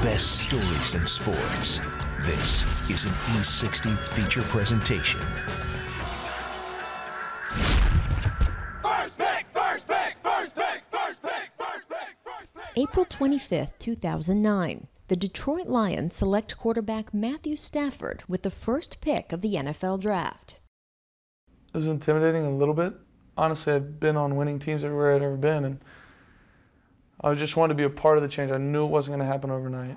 best stories in sports. This is an E60 feature presentation. First pick, first pick, first pick, first pick, first pick, first pick. April 25th, 2009. The Detroit Lions select quarterback Matthew Stafford with the first pick of the NFL draft. It was intimidating a little bit. Honestly, I've been on winning teams everywhere I'd ever been, and I just wanted to be a part of the change. I knew it wasn't going to happen overnight.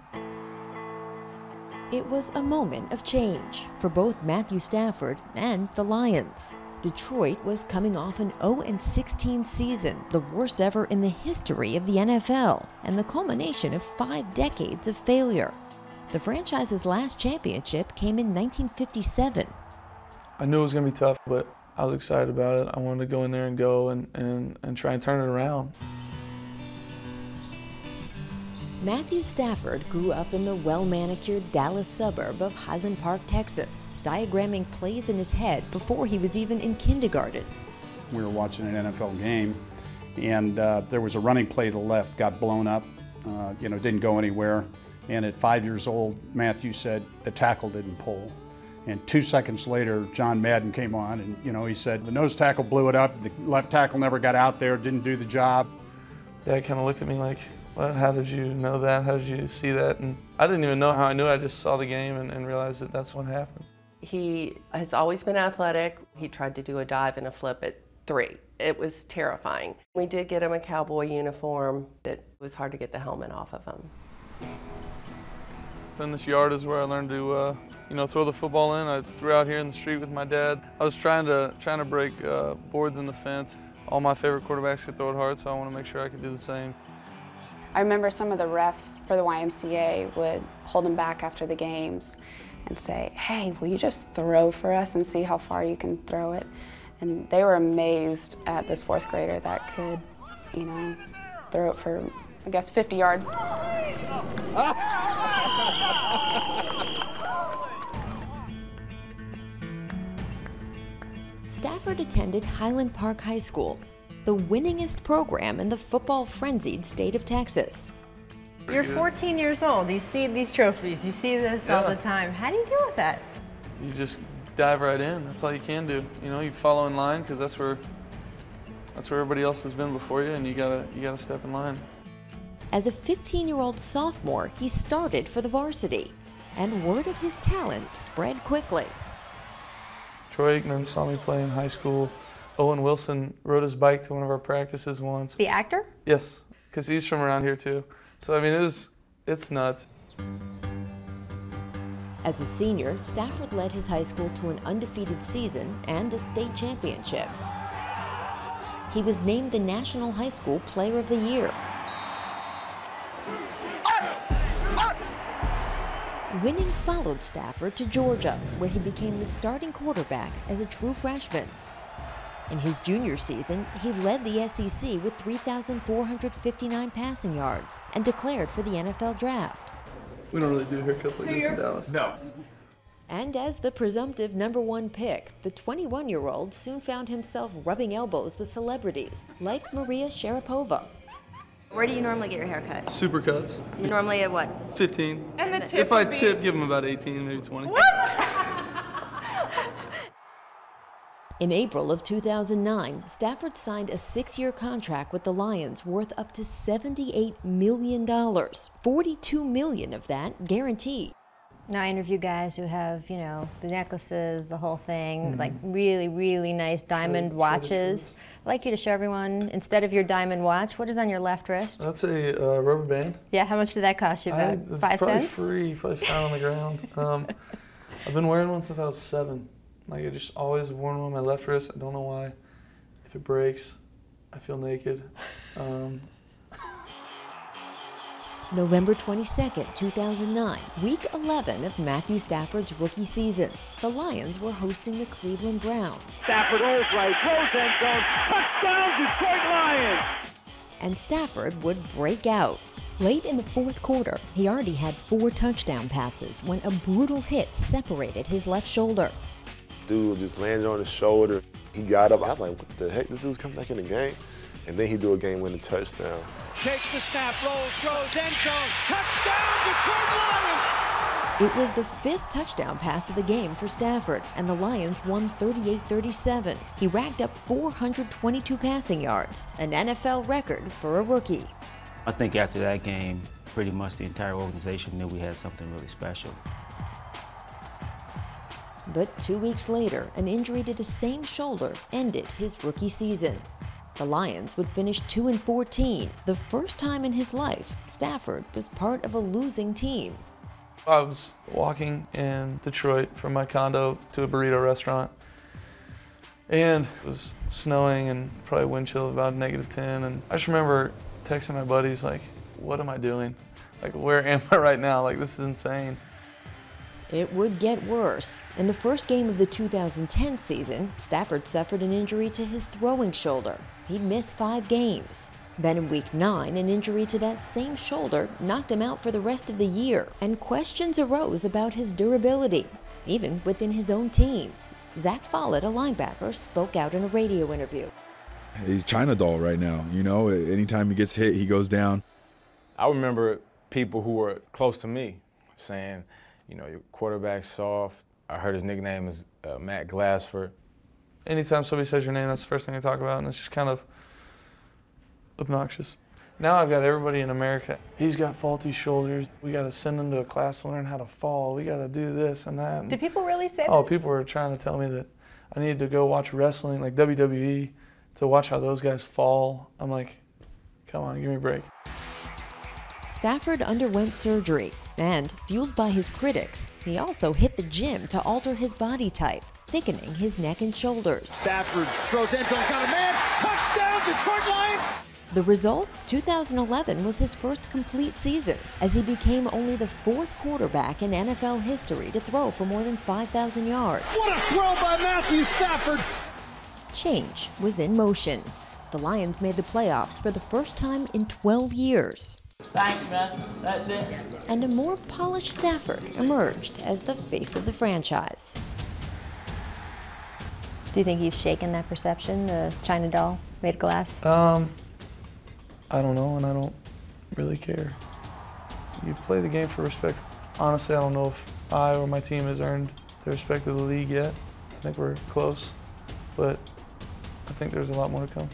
It was a moment of change for both Matthew Stafford and the Lions. Detroit was coming off an 0-16 season, the worst ever in the history of the NFL, and the culmination of 5 decades of failure. The franchise's last championship came in 1957. I knew it was going to be tough, but I was excited about it. I wanted to go in there and go and try and turn it around. Matthew Stafford grew up in the well-manicured Dallas suburb of Highland Park, Texas, diagramming plays in his head before he was even in kindergarten. We were watching an NFL game, and there was a running play to the left, got blown up, didn't go anywhere. And at 5 years old, Matthew said the tackle didn't pull. And 2 seconds later, John Madden came on, and he said the nose tackle blew it up, the left tackle never got out there, didn't do the job. Dad kind of looked at me like, well, how did you know that? How did you see that? And I didn't even know how I knew it. I just saw the game and realized that that's what happens. He has always been athletic. He tried to do a dive and a flip at 3. It was terrifying. We did get him a cowboy uniform. It was hard to get the helmet off of him. In this yard is where I learned to, throw the football in. I threw out here in the street with my dad. I was trying to break boards in the fence. All my favorite quarterbacks could throw it hard, so I want to make sure I could do the same. I remember some of the refs for the YMCA would hold him back after the games and say, hey, will you just throw for us and see how far you can throw it? And they were amazed at this 4th grader that could, throw it for, 50 yards. Stafford attended Highland Park High School, the winningest program in the football-frenzied state of Texas. You're 14 years old. You see these trophies. You see this all the time. How do you deal with that? You just dive right in. That's all you can do. You follow in line because that's where everybody else has been before you, and you gotta step in line. As a 15-year-old sophomore, he started for the varsity, and word of his talent spread quickly. Troy Aikman saw me play in high school. Owen Wilson rode his bike to one of our practices once. The actor? Yes, because he's from around here too. So I mean, it's nuts. As a senior, Stafford led his high school to an undefeated season and a state championship. He was named the National High School Player of the Year. Winning followed Stafford to Georgia, where he became the starting quarterback as a true freshman. In his junior season, he led the SEC with 3,459 passing yards and declared for the NFL draft. We don't really do haircuts like this in Dallas. No. And as the presumptive #1 pick, the 21-year-old soon found himself rubbing elbows with celebrities like Maria Sharapova. Where do you normally get your hair cut? Supercuts. Normally at what? 15. And the tip if I would be... tip, give them about 18, maybe 20. What? In April of 2009, Stafford signed a 6-year contract with the Lions worth up to $78 million, $42 million of that guaranteed. Now I interview guys who have, the necklaces, the whole thing, like really, really nice diamond watches. I'd like you to show everyone, instead of your diamond watch, what is on your left wrist? That's a rubber band. Yeah, how much did that cost you? About 5 cents? Probably free, probably found on the ground. I've been wearing one since I was 7. Like, I just always have worn one on my left wrist. I don't know why. If it breaks, I feel naked. November 22nd, 2009, week 11 of Matthew Stafford's rookie season. The Lions were hosting the Cleveland Browns. Stafford rolls right, throws end zone, touchdown, Detroit Lions! And Stafford would break out. Late in the 4th quarter, he already had 4 touchdown passes when a brutal hit separated his left shoulder. Dude just landed on his shoulder. He got up. I'm like, what the heck? This dude's coming back in the game? And then he do a game-winning touchdown. Takes the snap, rolls, throws, end zone, touchdown, Detroit It was the 5th touchdown pass of the game for Stafford, and the Lions won 38-37. He racked up 422 passing yards, an NFL record for a rookie. I think after that game, pretty much the entire organization knew we had something really special. But 2 weeks later, an injury to the same shoulder ended his rookie season. The Lions would finish 2-14, the first time in his life Stafford was part of a losing team. I was walking in Detroit from my condo to a burrito restaurant, and it was snowing and probably wind chill of about -10, and I just remember texting my buddies like, what am I doing? Like, where am I right now? Like, this is insane. It would get worse. In the first game of the 2010 season, Stafford suffered an injury to his throwing shoulder. He missed 5 games. Then in week 9, an injury to that same shoulder knocked him out for the rest of the year, and questions arose about his durability, even within his own team. Zach Follett, a linebacker, spoke out in a radio interview. He's China doll right now, you know, anytime he gets hit, he goes down. I remember people who were close to me saying, you know, your quarterback's soft. I heard his nickname is Matt Glassford. Anytime somebody says your name, that's the first thing they talk about, and it's just kind of obnoxious. Now I've got everybody in America. He's got faulty shoulders. We got to send him to a class to learn how to fall. We got to do this and that. Did people really say that? Oh, people were trying to tell me that I needed to go watch wrestling, like WWE, to watch how those guys fall. I'm like, come on, give me a break. Stafford underwent surgery, and, fueled by his critics, he also hit the gym to alter his body type, thickening his neck and shoulders. Stafford throws end zone, got a man, touchdown, Detroit Lions! The result, 2011 was his first complete season, as he became only the 4th quarterback in NFL history to throw for more than 5,000 yards. What a throw by Matthew Stafford! Change was in motion. The Lions made the playoffs for the first time in 12 years. Thanks, man. That's it. And a more polished Stafford emerged as the face of the franchise. Do you think you've shaken that perception, the China doll made of glass? I don't know, and I don't really care. You play the game for respect. Honestly, I don't know if I or my team has earned the respect of the league yet. I think we're close, but I think there's a lot more to come.